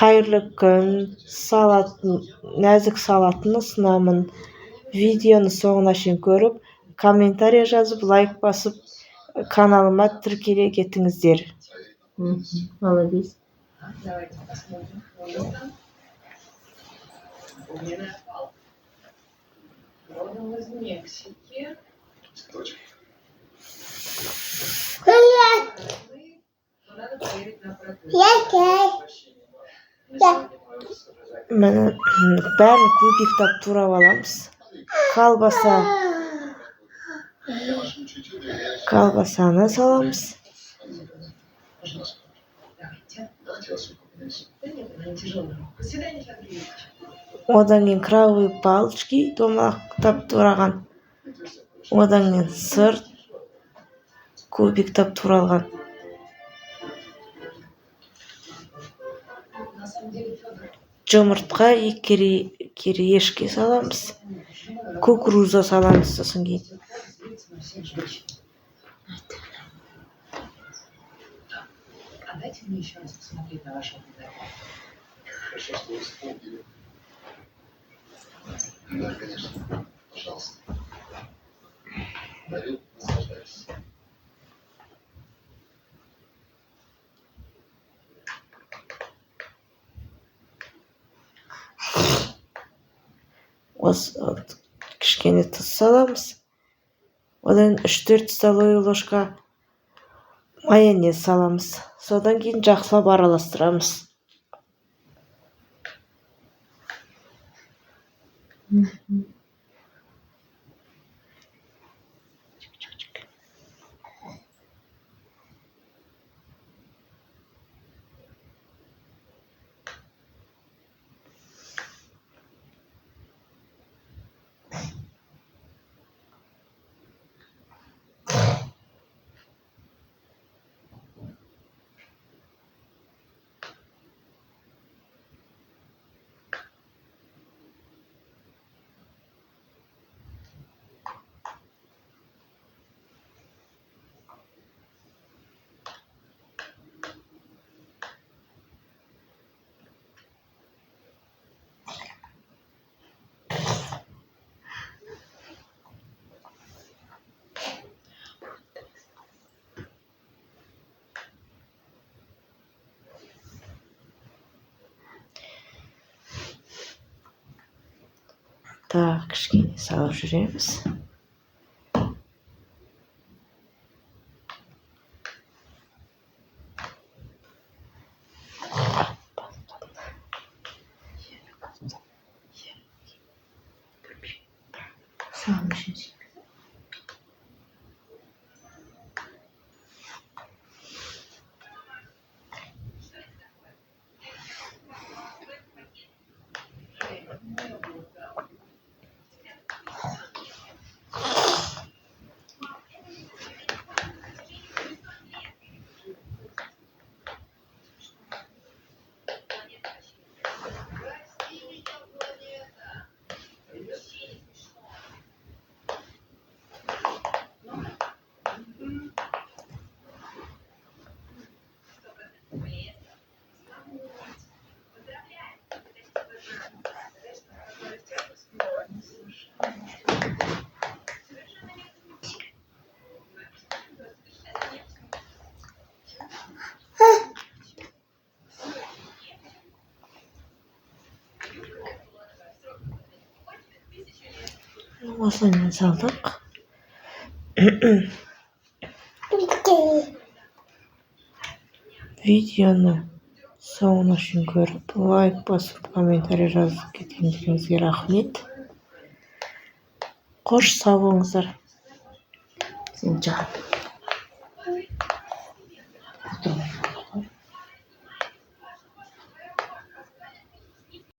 Қайырлы күн, нәзік салатын ұсынамын. Видеоны соңына шейін көріп, комментарий жазып, лайк басып, каналыма тіркеле кетіңіздер. Молодец. Міне бәрін кубиктап турап аламыз. Колбасаны саламыз. Одан кейін крабовые палочки домалақтап тураған. Одан кейін сыр кубиктап туралған. Жұмыртқа кириешки саламыз. Кукуруза саламыз сосын кейін. Дайте мне еще раз посмотреть на вашу фотографию. Хорошо, что вы вспомнили. Да, конечно. Пожалуйста. Дарю, наслаждайтесь. Кішкене тұз саламыз. Одан 3-4 столовый ложка майонез саламыз. Содан кейін жақсылап араластырамыз. Так, кішкене салып жүреміз. Осыны салдық. Видеоны соңына шейін көріп, лайк басып, комментарий жазып кеткендеріңізге рахмет. Қош сау болыңыздар. Сен чаға.